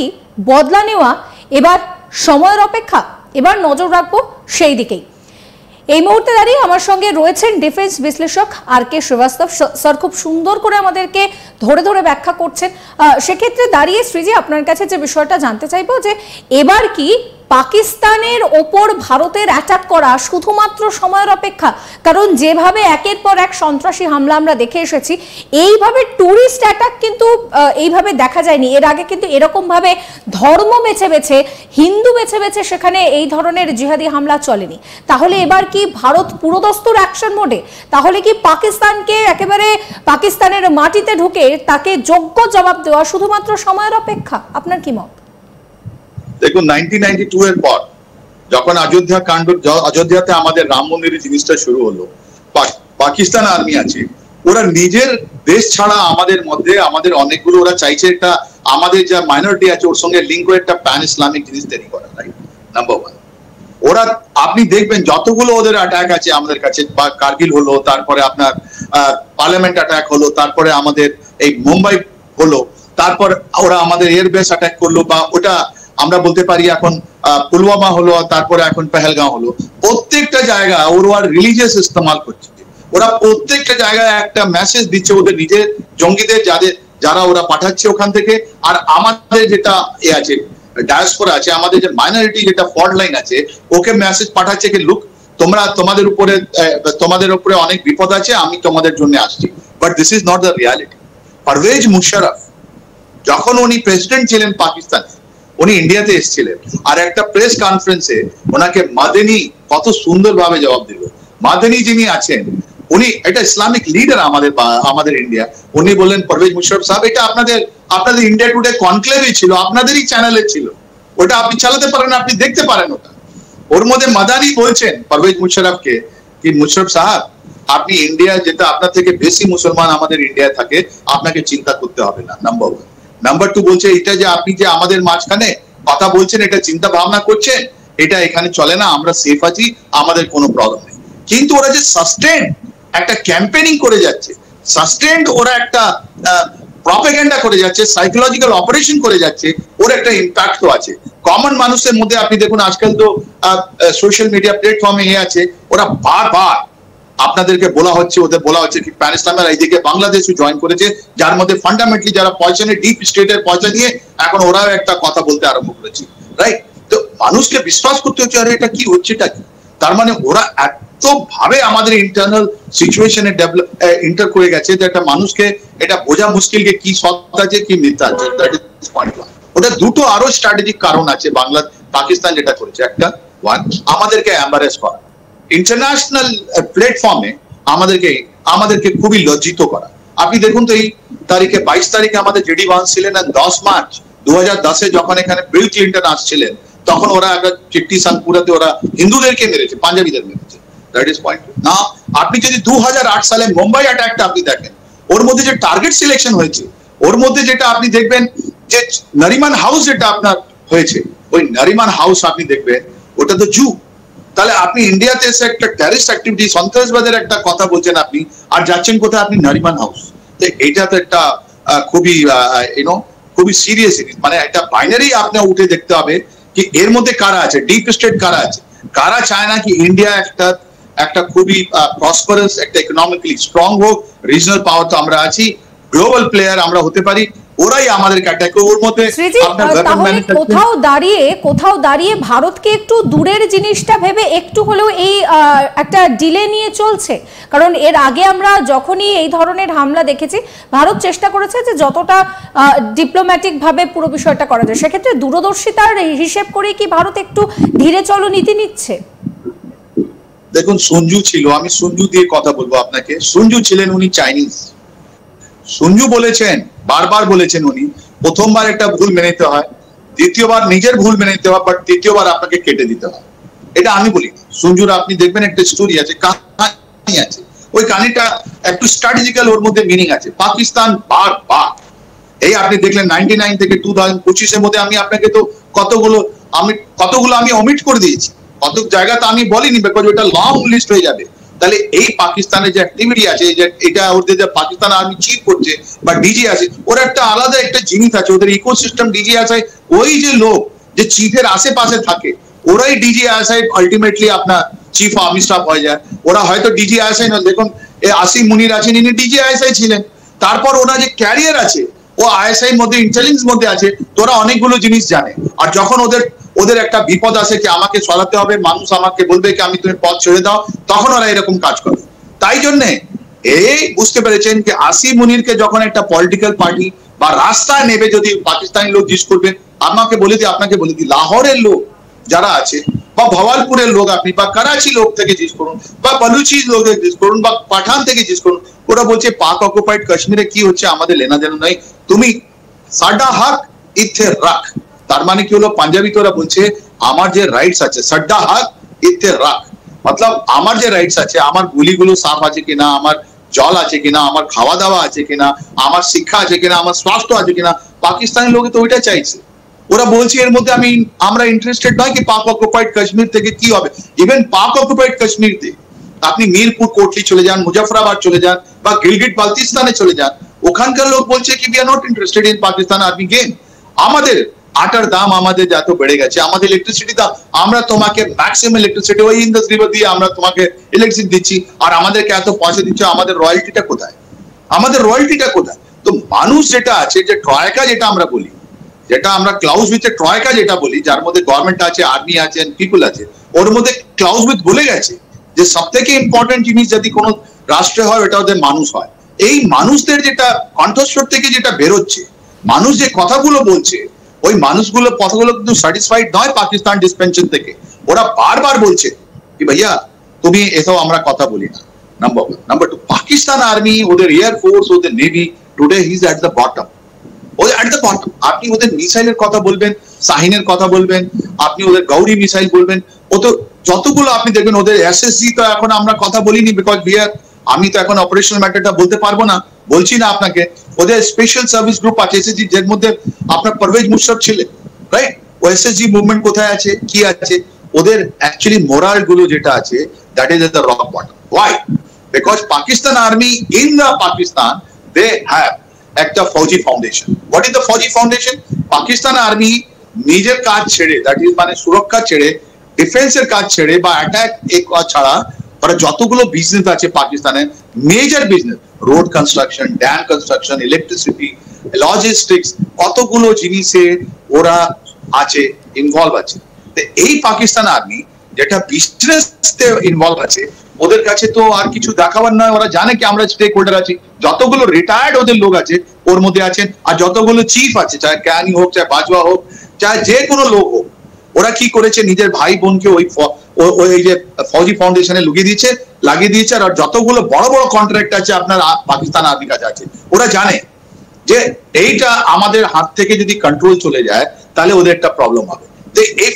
কি বদলা নেওয়া এবার সময়ের অপেক্ষা? এবার নজর রাখবো সেই দিকেই। এই মুহূর্তে দাঁড়িয়ে আমার সঙ্গে রয়েছেন ডিফেন্স বিশ্লেষক আর কে শ্রীবাস্তব স্যার, খুব সুন্দর করে আমাদেরকে ধরে ধরে ব্যাখ্যা করছেন। সেক্ষেত্রে দাঁড়িয়ে শ্রীজি আপনার কাছে যে বিষয়টা জানতে চাইবো যে এবার কি পাকিস্তানের ওপর ভারতের অ্যাটাক করা শুধুমাত্র সময়ের অপেক্ষা? কারণ যেভাবে একের পর এক সন্ত্রাসী হামলা আমরা দেখে এসেছি, এইভাবে টুরিস্ট অ্যাটাক কিন্তু এইভাবে দেখা যায়নি এর আগে। কিন্তু এরকম ভাবে ধর্ম বেছে বেছে, হিন্দু বেছে বেছে সেখানে এই ধরনের জিহাদি হামলা চলেনি। তাহলে এবার কি ভারত পুরোদস্তুর অ্যাকশন মোডে? তাহলে কি পাকিস্তানকে একেবারে পাকিস্তানের মাটিতে ঢুকে তাকে যোগ্য জবাব দেওয়া শুধুমাত্র সময়ের অপেক্ষা? আপনার কি মত? দেখুন, 1992 এর পর যখন অযোধ্যা কাণ্ড, অযোধ্যাতে আমাদের রাম মন্দিরের জিনিসটা শুরু হলো, পাকিস্তান আর্মি আছে, ওরা নিজের দেশ ছাড়া আমাদের মধ্যে আমাদের অনেকগুলো ওরা চাইছে একটা আমাদের যা মাইনরিটি আছে ওর সঙ্গে লিঙ্ক করে একটা প্যান ইসলামিক জিনিস তৈরি করা, রাইট? Number one. ওরা আপনি দেখবেন যতগুলো ওদের অ্যাটাক আছে আমাদের কাছে, কার্গিল হলো, তারপরে আপনার পার্লামেন্ট অ্যাটাক হলো, তারপরে আমাদের এই মুম্বাই হলো, তারপর ওরা আমাদের এয়ারবেস অ্যাটাক করলো, বা ওটা আমরা বলতে পারি এখন পুলওয়ামা হলো, তারপরে এখন পেহেলগাঁও হলো। প্রত্যেকটা জায়গা ওরা রিলিজিয়াস ইস্তেমাল করছে। ওরা প্রত্যেকটা জায়গায় একটা মেসেজ দিচ্ছে ওদের নিজের জঙ্গিদের, যারা ওরা পাঠাচ্ছে ওখান থেকে। আর আমাদের যেটা আছে ডায়াসপোরা আছে, আমাদের যে মাইনরিটি যেটা ফল্ট লাইন আছে, ওকে মেসেজ পাঠাচ্ছে কি লুক, তোমাদের উপরে অনেক বিপদ আছে, আমি তোমাদের জন্য আসছি। But this is not the reality. Pervez Musharraf যখন উনি প্রেসিডেন্ট ছিলেন পাকিস্তান, উনি ইন্ডিয়াতে এসেছিলেন, আর একটা প্রেস কনফারেন্সে ওনাকে মাদানি কত সুন্দরভাবে জবাব দিল। মাদানি যিনি আছেন, উনি একটা ইসলামিক লিডার আমাদের ইন্ডিয়া। উনি বললেন, পারভেজ মুশারফ সাহেব, এটা আপনাদের ইন্ডিয়া টুডে কনক্লেভে ছিল, আপনাদেরই চ্যানেলে ছিল, ওটা আপনি চালাতে পারেন, আপনি দেখতে পারেন ওটা। ওর মধ্যে মাদানি বলছেন পারভেজ মুশারফকে কি, মুশারফ সাহেব, আপনি ইন্ডিয়া, যেটা আপনার থেকে বেশি মুসলমান আমাদের ইন্ডিয়া থাকে, আপনাকে চিন্তা করতে হবে না, নাম্বার ওয়ান। নাম্বার টু বলছে, এটা যে আপনি যে আমাদের মাঝখানে কথা বলছেন, এটা চিন্তা ভাবনা করছেন, এটা এখানে চলে না, আমরা সেফ আছি, আমাদের কোনো প্রবলেম নেই। কিন্তু ওরা যে সাস্টেন্ড একটা ক্যাম্পেনিং করে যাচ্ছে, সাস্টেন্ড ওরা একটা প্রপাগান্ডা করে যাচ্ছে, সাইকোলজিক্যাল অপারেশন করে যাচ্ছে, ওর একটা ইম্প্যাক্ট তো আছে কমন মানুষের মধ্যে। আপনি দেখুন আজকাল তো সোশ্যাল মিডিয়া প্ল্যাটফর্মে আছে, ওরা বারবার আপনাদেরকে ওদের বলা হচ্ছে কি প্যান ইসলামের এইদিকে বাংলাদেশও জয়েন করেছে, যার মধ্যে ফান্ডামেন্টালি যারা পয়সা নিয়ে, ডিপ স্টেটের পয়সা নিয়ে এখন ওরাও একটা কথা বলতে আরম্ভ করেছে, রাইট? তো মানুষকে বিশ্বাস করতে হচ্ছে, আরে এটা কি হচ্ছেটা কি? তার মানে ওরা এত ভাবে আমাদের ইন্টারনাল সিচুয়েশনে এন্টার করে গেছে যে একটা মানুষকে এটা বোঝা মুশকিল যে কি সত্য আছে কি মিথ্যা আছে। ওটা দুটো আরো স্ট্র্যাটেজিক কারণ আছে পাকিস্তান যেটা করেছে। একটা, ওয়ান, আমাদেরকে এম্বারেস করা, ইন্টারন্যাশনাল প্ল্যাটফর্মে আমাদেরকে খুবই লজ্জিত করা। আপনি দেখুন তো এই তারিখে 22 তারিখে আমাদের জেডি ভান্স ছিলেন, আর 10 মার্চ 2010 যখন এখানে বিল ক্লিন্টন আসছিলেন, তখন ওরা একটা চিট্টি সানপুরাতে ওরা হিন্দুদেরকে মেরেছে, পাঞ্জাবিদের মেরেছে। That is point. না, আপনি যদি 2008 সালে মুম্বাই অ্যাটাকটা আপনি দেখেন, ওর মধ্যে যে টার্গেট সিলেকশন হয়েছে, ওর মধ্যে যেটা আপনি দেখবেন যে নারিমান হাউস যেটা আপনার হয়েছে, ওই নারিমান হাউস আপনি দেখবেন ওটা তো জু। তাহলে আপনি ইন্ডিয়াতে এসে একটা টেররিস্ট অ্যাক্টিভিটি, সন্ত্রাসবাদের একটা কথা বলছেন আপনি, আর যাচ্ছেন কোথায়? আপনি নারিমান হাউস। এইটা তো একটা খুবই সিরিয়াস জিনিস। মানে একটা বাইনারি আপনার উঠে দেখতে হবে কি এর মধ্যে কারা আছে, ডিপ স্টেট কারা আছে, কারা চায় না কি ইন্ডিয়া একটা খুবই প্রসপারাস, একটা ইকোনমিক্যালি স্ট্রং হোক। রিজনাল পাওয়ার তো আমরা আছি, গ্লোবাল প্লেয়ার আমরা হতে পারি, ওরাই আমাদের অ্যাটাক। ওর মধ্যে কোথাও দাঁড়িয়ে ভারতকে একটু দূরের জিনিসটা ভেবে একটু হলেও এই একটা ডিলে নিয়ে চলছে। কারণ এর আগে আমরা যখনই এই ধরনের হামলা দেখেছি, ভারত চেষ্টা করেছে যে যতটা ডিপ্লোম্যাটিক ভাবে পুরো বিষয়টা করা যায়। সেক্ষেত্রে দূরদর্শিতার হিসেব করে কি ভারত একটু ধীরে চলো নীতি নিচ্ছে? দেখুন, সঞ্জু ছিল, আমি সঞ্জু দিয়ে কথা বলবো আপনাকে। সঞ্জু ছিলেন, উনি চাইনিজ। সঞ্জু বলেছেন, বারবার বলেছেন, উনি প্রথমবার একটা ভুল মেনে নিতে হয়, দ্বিতীয়বার নিজের ভুল মেনে নিতে হয়, বাট তৃতীয়বার আপনাকে কেটে দিতে হয়। এটা আমি বলি। সঞ্জুর আপনি দেখবেন একটা স্টোরি আছে, কাহিনী আছে, ওই কাহিনীটা একটু স্ট্র্যাটেজিক্যাল, ওর মধ্যে মিনিং আছে। পাকিস্তান বারবার এই আপনি দেখলেন 99 থেকে 2025 এর মধ্যে আমি আপনাকে তো কতগুলো আমি অমিট করে দিয়েছি, কত জায়গা তো আমি বলিনি, বিকজ ওটা লং লিস্ট হয়ে যাবে। তাহলে এই পাকিস্তানের যে অ্যাক্টিভিটি আছে, যে এটা ওদের যে পাকিস্তান আর্মি চিফ করছে বা ডিজি আছে, ওর একটা আলাদা একটা জিনিস আছে, ওদের ইকোসিস্টেম ডিজি আছে। ওই যে লোক যে চিফের আশেপাশে থাকে, ওরাই ডিজি আইএসআই আলটিমেটলি আপনার চিফ আর্মি স্টাফ হয়ে যায়। ওরা হয়তো ডিজি আইএসআই না, দেখুন আসিম মুনির আছেন, ইনি ডিজি আইএসআই ছিলেন। তারপর ওরা যে ক্যারিয়ার আছে, ও আইএসআই মধ্যে ইন্টেলিজেন্স মধ্যে আছে, তোরা অনেকগুলো জিনিস জানে। আর যখন ওদের একটা বিপদ আসে কি আমাকে সরাতে হবে, মানুষ আমাকে বলবে কি আমি তুমি পথ ছেড়ে দাও, তখন ওরা এরকম কাজ করে। তাই জন্যে এই বুঝতে পেরেছেন যে আসিম মুনিরকে যখন একটা পলিটিক্যাল পার্টি বা রাস্তায় নেবে, যদি পাকিস্তানি লোক জিজ্ঞেস করবে, আপনাকে বলে দিই লাহোরের লোক যারা আছে বা ভওয়ালপুরের লোক আপনি বা করাচি লোক থেকে জিজ্ঞেস করুন বা বলুচি লোক থেকে জিজ্ঞেস করুন বা পাঠান থেকে জিজ্ঞেস করুন, ওরা বলছে পাক অকুপাইড কাশ্মীরে কি হচ্ছে আমাদের লেনা দেনা নাই, তুমি সাডা হক ইথে রাখ। তার মানে কি হলো, পাঞ্জাবি তোরা বলছে আমার যে রাইটস আছে সাডা হক ইথে রাখ, মতলব আমার যে রাইটস আছে, আমার গুলিগুলো সাফ আছে কিনা, আমার জল আছে কিনা, আমার খাওয়া দাওয়া আছে কিনা, আমার শিক্ষা আছে কিনা, আমার স্বাস্থ্য আছে কিনা, পাকিস্তানি লোক তো ওইটা চাইছে। ওরা বলছে এর মধ্যে আমরা ইন্টারেস্টেড নয় কি পাক অকুপাইড কাশ্মীর থেকে কি হবে। ইভেন পাক অকুপাইড কাশ্মীর থেকে আপনি মিরপুর কোটলি চলে যান, মুজফরাবাদ চলে যান বা গিলগিট বালতিস্তানে চলে যান, ওখানকার লোক বলছে কি we are not interested in Pakistan army game. আমাদের আটার দাম আমাদের যত বেড়ে গেছে, আমাদের ইলেকট্রিসিটি দাম, আমরা তোমাকে ম্যাক্সিমাম ইলেকট্রিসিটি ওই ইন্দাস রিভার দিয়ে আমরা তোমাকে ইলেকট্রিসিটি দিচ্ছি, আর আমাদেরকে এত পয়সা দিচ্ছ, আমাদের রয়্যালটিটা কোথায়? আমাদের রয়্যালটিটা কোথায়? তো মানুষ যেটা আছে, যে ট্রয়কা যেটা আমরা বলি, যেটা আমরা ক্লাউজ উইথ ট্রয়কা যেটা বলি, যার মধ্যে গভর্নমেন্ট আছে, আর্মি আছে, পিপল আছে, ওর মধ্যে ক্লাউজ উইথ বলে গেছে যে সব থেকে ইম্পর্টেন্ট জিনিস যদি কোনো রাষ্ট্রে হয়, ওটা ওদের মানুষ হয়। এই মানুষদের যেটা কণ্ঠস্বর থেকে যেটা বেরোচ্ছে, মানুষ যে কথাগুলো বলছে, ওই মানুষগুলো কথাগুলো কিন্তু স্যাটিসফাইড নয় পাকিস্তান ডিসপেনশন থেকে। ওরা বারবার বলছে কি ভাইয়া তুমি এসব আমরা কথা বলি না। Number one. Number two, Pakistan army, ওদের এয়ার ফোর্স, ওদের navy today he is at the bottom. আপনি ওদের মিসাইলের কথা বলবেন, শাহিনের কথা বলবেন, আপনি ওদের গৌরী মিসাইল বলবেন, ও তো যতগুলো আপনি দেখবেন, ওদের এসএসজি তো এখন আমরা কথা বলিনি, বিকজ আমি তো এখন অপারেশনাল ম্যাটারটা বলতে পারবো না, বলছি না আপনাকে। ওদের স্পেশাল সার্ভিস গ্রুপ আছে এসএসজি, যার মধ্যে আপনার পারভেজ মুশারফ ছিলেন, রাইট? ও এসএসজি মুভমেন্ট কোথায় আছে, কি আছে? ওদের অ্যাকচুয়ালি মোরাল গুলো যেটা আছে, that is at the rock bottom. Why? Because Pakistan army in the Pakistan, they have একটা Fauji foundation. What is the Fauji foundation? Pakistan army নিজের কাজ ছেড়ে, দ্যাট ইজ মানে সুরক্ষা ছেড়ে, ডিফেন্সের কাজ ছেড়ে বা অ্যাটাক ছাড়া, ওরা যতগুলো বিজনেস আছে পাকিস্তানের, major business, road construction, dam construction, electricity, logistics, কতগুলো জিনিসে ওরা আছে, ইনভলভ আছে। এই পাকিস্তান আর্মি যেটা বিজনেস ইনভলভ আছে, ওদের কাছে তো আর কিছু দেখাবার নয়। ওরা জানে কি আমরা স্টেক হোল্ডার আছি, যতগুলো রিটায়ার্ড ওদের লোক আছে ওর মধ্যে আছেন, আর যতগুলো চিফ আছে, চাহে ক্যানি হোক, চাহে বাজওয়া হোক, চাহে যে কোনো লোক হোক, ওরা কি করেছে, নিজের ভাই বোনকে ওই যে ফৌজি ফাউন্ডেশনে লাগিয়ে দিয়েছে। আর যতগুলো বড় বড় কন্ট্রাক্ট আছে আপনার পাকিস্তান আর্মির কাছে আছে, ওরা জানে যে এইটা আমাদের হাত থেকে যদি কন্ট্রোল চলে যায়, তাহলে ওদের একটা প্রবলেম হবে। তো এই